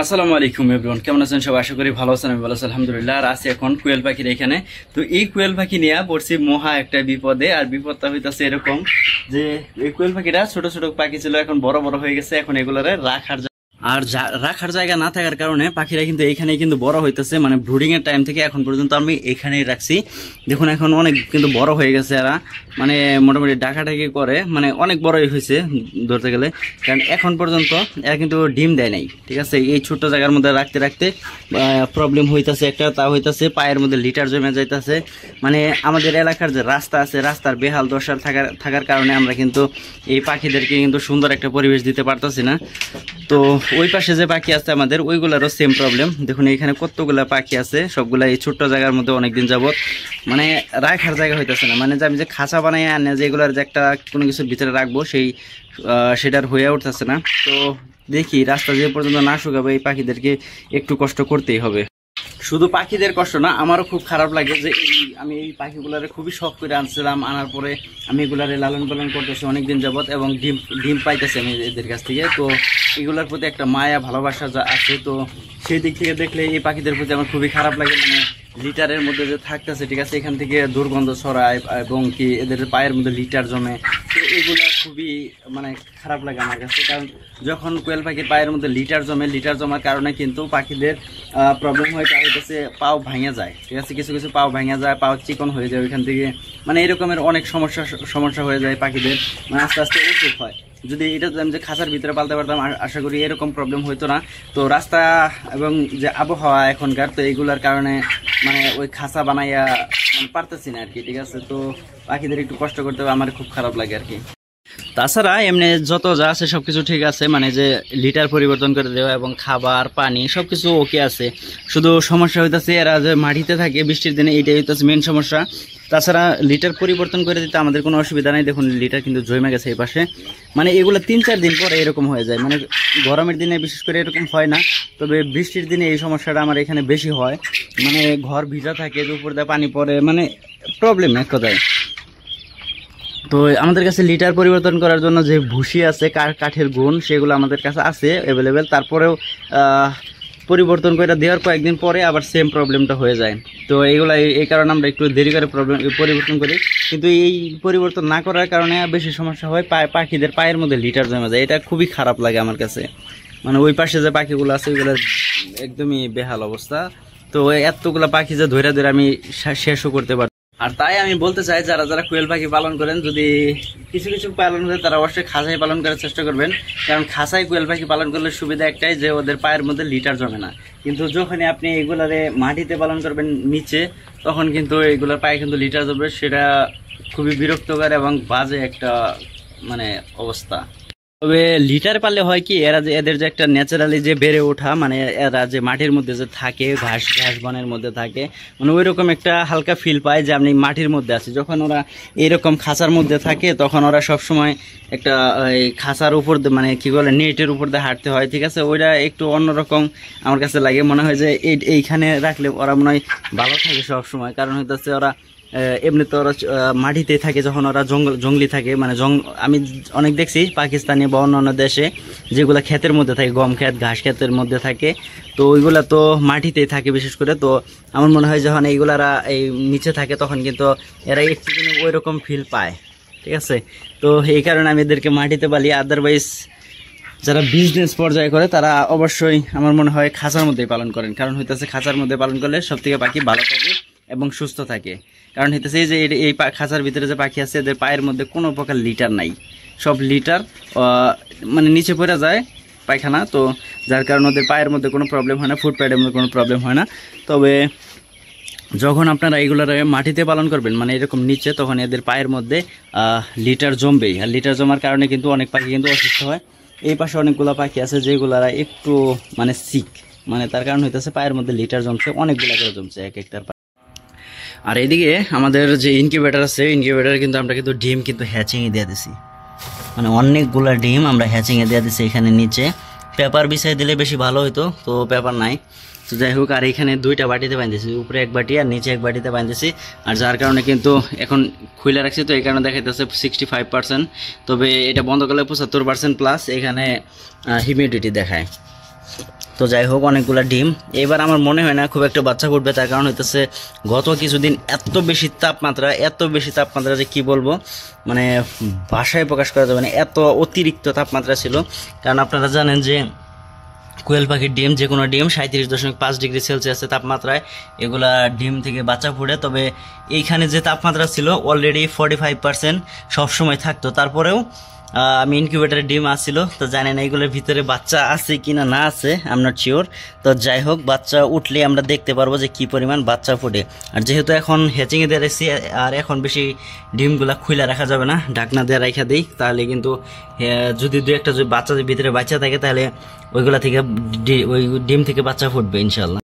আসসালামু আলাইকুম এভরিওয়ান, কেমন আছেন সবাই? আশা করি ভালো আছেন। আমি ভালো আছি আলহামদুলিল্লাহ। আর আছি এখন কোয়েল পাখির এখানে। তো এই কোয়েল পাখি নিয়ে পড়ছি মহা একটা বিপদে। আর বিপদটা হইতাছে এরকম যে এই কোয়েল পাখিরা ছোট ছোট পাখি ছিল, এখন বড় বড় হয়ে গেছে। এখন এগুলোরে রাখার জায়গা না থাকার কারণে পাখিরা কিন্তু এইখানে কিন্তু বড় হইতেছে, মানে ব্রুডিং এর টাইম থেকে এখন পর্যন্ত আমি এখানেই রাখছি। দেখুন এখন অনেক কিন্তু বড় হয়ে গেছে এরা, মানে মোটামুটি ডাকাডাকি করে, মানে অনেক বড়ই হয়েছে ধরতে গেলে। কারণ এখন পর্যন্ত এরা কিন্তু ডিম দেয় নাই, ঠিক আছে। এই ছোট্ট জায়গার মধ্যে রাখতে রাখতে প্রবলেম হইতাছে একটা, তা হইতাছে পায়ের মধ্যে লিটার জমে যাইতেছে। মানে আমাদের এলাকার যে রাস্তা আছে, রাস্তার বেহাল দশা থাকার কারণে আমরা কিন্তু এই পাখিদেরকে কিন্তু সুন্দর একটা পরিবেশ দিতে পারতেছি না। তো ওই পাশে যে পাখি আছে আমাদের, ওইগুলারও সেম প্রবলেম। দেখুন এখানে কতগুলা পাখি আছে, সবগুলা এই ছোট্ট জায়গার মধ্যে অনেকদিন যাবত মানে রাখার জায়গা হইতেছে না। মানে যে আমি যে খাঁচা বানাই আনে যেগুলার যে একটা কোনো কিছুর ভিতরে রাখবো সেটার হয়ে উঠতেছে না। তো দেখি রাস্তা যে পর্যন্ত না শুকাবে এই পাখিদেরকে একটু কষ্ট করতেই হবে। শুধু পাখিদের কষ্ট না, আমারও খুব খারাপ লাগে যে আমি এই পাখিগুলারে খুবই শখ করে আনছিলাম। আনার পরে আমি এগুলারে লালন পালন করতেছি অনেকদিন যাবত, এবং ডিম পাইতেছি আমি এদের কাছ থেকে। তো এগুলার প্রতি একটা মায়া ভালোবাসা যা আছে, তো সেই দিক থেকে দেখলে এই পাখিদের প্রতি আমার খুবই খারাপ লাগে। মানে লিটারের মধ্যে যে থাকতেছে, ঠিক আছে, এখান থেকে দুর্গন্ধ ছড়ায় এবং কি এদের পায়ের মধ্যে লিটার জমে। তো এগুলা খুবই মানে খারাপ লাগে আমার কাছে। কারণ যখন কোয়েল পাখির পায়ের মধ্যে লিটার জমার কারণে কিন্তু পাখিদের প্রবলেম হয়, তা হইতেছে পাও ভাঙে যায়, ঠিক আছে। কিছু কিছু পাও ভাঙে যায়, পাও চিকন হয়ে যায় ওইখান থেকে, মানে এরকমের অনেক সমস্যা হয়ে যায় পাখিদের। মানে আস্তে আস্তে অসুখ হয়। যদি এটা আমি যে খাঁচার ভিতরে পালতে পারতাম, আশা করি এরকম প্রবলেম হইতো না। তো রাস্তা এবং যে আবহাওয়া এখনকার, তো এইগুলার কারণে মানে ওই খাঁচা বানাইয়া মানে পারতেছি না আর কি, ঠিক আছে। তো পাখিদের একটু কষ্ট করতে হবে, আমার খুব খারাপ লাগে আর কি। তাছাড়া এমনি যত যা আছে সবকিছু ঠিক আছে, মানে যে লিটার পরিবর্তন করে দেওয়া এবং খাবার পানি সবকিছু ওকে আছে। শুধু সমস্যা হইতেছে এরা যে মাটিতে থাকে বৃষ্টির দিনে, এইটাই হইতেছে মেন সমস্যা। তাছাড়া লিটার পরিবর্তন করে দিতে আমাদের কোনো অসুবিধা নাই। দেখুন লিটার কিন্তু জমে গেছে এই পাশে। মানে এগুলো 3-4 দিন পরে এরকম হয়ে যায়। মানে গরমের দিনে বিশেষ করে এরকম হয় না, তবে বৃষ্টির দিনে এই সমস্যাটা আমার এখানে বেশি হয়। মানে ঘর ভিজা থাকে, উপর দিয়ে পানি পড়ে, মানে প্রবলেম এক কথায়। তো আমাদের কাছে লিটার পরিবর্তন করার জন্য যে ভুসি আছে, কাঠের গুণ, সেগুলো আমাদের কাছে আছে অ্যাভেলেবেল। তারপরেও পরিবর্তন করে দেওয়ার কয়েকদিন পরে আবার সেম প্রবলেমটা হয়ে যায়। তো এইগুলা এই কারণে আমরা একটু দেরি করে পরিবর্তন করি। কিন্তু এই পরিবর্তন না করার কারণে বেশি সমস্যা হয়, পাখিদের পায়ের মধ্যে লিটার জমে যায়। এটা খুবই খারাপ লাগে আমার কাছে। মানে ওই পাশে যে পাখিগুলো আছে ওইগুলো একদমই বেহাল অবস্থা। তো এতগুলা পাখি যে ধরে আমি শেষও করতে পারি। আর তাই আমি বলতে চাই, যারা যারা কোয়েল পাখি পালন করেন, যদি কিছু কিছু পালন করে তারা অবশ্যই খাঁচাই পালন করার চেষ্টা করবেন। কারণ খাঁচাই কোয়েল পাখি পালন করলে সুবিধা একটাই, যে ওদের পায়ের মধ্যে লিটার জমে না। কিন্তু যখনই আপনি এগুলারে মাটিতে পালন করবেন নিচে, তখন কিন্তু এগুলার পায়ে কিন্তু লিটার জমবে। সেটা খুবই বিরক্তকর এবং বাজে একটা মানে অবস্থা। তবে লিটার পারলে হয় কি, এদের যে একটা ন্যাচারালি যে বেড়ে ওঠা, মানে এরা যে মাটির মধ্যে যে থাকে, ঘাস বনের মধ্যে থাকে, মানে ওই রকম একটা হালকা ফিল পায় যে আপনি মাটির মধ্যে আছি। যখন ওরা এরকম খাঁচার মধ্যে থাকে, তখন ওরা সবসময় একটা খাঁচার উপর মানে কি বলে নেটের উপর দিয়ে হাঁটতে হয়, ঠিক আছে। ওইটা একটু অন্যরকম আমার কাছে লাগে। মনে হয় যে এইখানে রাখলে ওরা মনে হয় ভালো থাকে সবসময়। কারণ হইতেছে ওরা এমনি তো ওরা মাটিতে থাকে, যখন ওরা জঙ্গলি থাকে, মানে আমি অনেক দেখছি পাকিস্তানি বা অন্যান্য দেশে যেগুলো ক্ষেতের মধ্যে থাকে, গম ক্ষেত, ঘাস ক্ষেতের মধ্যে থাকে, তো ওইগুলা তো মাটিতেই থাকে বিশেষ করে। তো আমার মনে হয় যখন এইগুলারা এই নিচে থাকে, তখন কিন্তু এরা একটু ওই রকম ফিল পায়, ঠিক আছে। তো এই কারণে আমি এদেরকে মাটিতে পালি। আদারওয়াইজ যারা বিজনেস পর্যায়ে করে তারা অবশ্যই আমার মনে হয় খাঁচার মধ্যেই পালন করেন। কারণ হইতেছে খাঁচার মধ্যে পালন করলে সব থেকে পাখি ভালো থাকে এবং সুস্থ থাকে। কারণ হইতেছে এই যে এই খাঁচার ভিতরে যে পাখি আছে, এদের পায়ের মধ্যে কোনো প্রকার লিটার নাই, সব লিটার মানে নিচে পড়ে যায় পায়খানা। তো যার কারণে ওদের পায়ের মধ্যে কোনো প্রবলেম হয় না, ফুড প্যাডের মধ্যে কোনো প্রবলেম হয় না। তবে যখন আপনারা এগুলোর মাটিতে পালন করবেন, মানে এরকম নিচে, তখন এদের পায়ের মধ্যে লিটার জমবেই। আর লিটার জমার কারণে কিন্তু অনেক পাখি কিন্তু অসুস্থ হয়। এই পাশে অনেকগুলো পাখি আছে যেগুলারা একটু মানে সিক, মানে তার কারণ হইতেছে পায়ের মধ্যে লিটার জমছে, অনেকগুলো করে জমছে এক একটার। আর এইদিকে আমাদের যে ইনকিউবেটার আছে, ইনকিউবেটার কিন্তু আমরা কিন্তু ডিম কিন্তু হ্যাচিংয়ে দিয়ে দিছি, মানে অনেকগুলা ডিম আমরা হ্যাচিংয়ে দিয়ে দিছি। এখানে নিচে পেপার বিছাই দিলে বেশি ভালো হইতো, তো পেপার নাই। তো যাই হোক, আর এখানে 2টা বাটিতে বাঁধতেছি, উপরে এক বাটি আর নিচে এক বাটিতে বাঁধতেছি। আর যার কারণে কিন্তু এখন খুলে রাখছি, তো এই কারণে দেখাইতেছে 65%। তবে এটা বন্ধ করলে 75% প্লাস এখানে হিউমিডিটি দেখায়। তো যাই হোক অনেকগুলা ডিম। এবার আমার মনে হয় না খুব একটা বাচ্চা ফুটবে, তার কারণ হইতেছে গত কিছুদিন এত বেশি তাপমাত্রা যে কি বলবো, মানে ভাষায় প্রকাশ করা যাবে না, এত অতিরিক্ত তাপমাত্রা ছিল। কারণ আপনারা জানেন যে কোয়েল পাখির ডিম, যে কোনো ডিম 37.5 ডিগ্রি সেলসিয়াসের তাপমাত্রায় এগুলা ডিম থেকে বাচ্চা ফুটে। তবে এইখানে যে তাপমাত্রা ছিল অলরেডি 45% সবসময় থাকতো। তারপরেও আমি ইনকিউবেটারে ডিম আসছিল, তো জানি না এগুলোর ভিতরে বাচ্চা আছে কিনা না আছে, আই এম নট শিওর। তো যাই হোক বাচ্চা উঠলে আমরা দেখতে পারবো যে কি পরিমাণ বাচ্চা ফুটে। আর যেহেতু এখন হ্যাচিংয়ে দিয়ে রেখেছি, আর এখন বেশি ডিমগুলা খুলে রাখা যাবে না, ঢাকনা দিয়ে রাখা দিই, তাহলে কিন্তু যদি দু একটা বাচ্চা ভিতরে বাচ্চা থাকে তাহলে ওইগুলা থেকে ওই ডিম থেকে বাচ্চা ফুটবে ইনশাল্লাহ।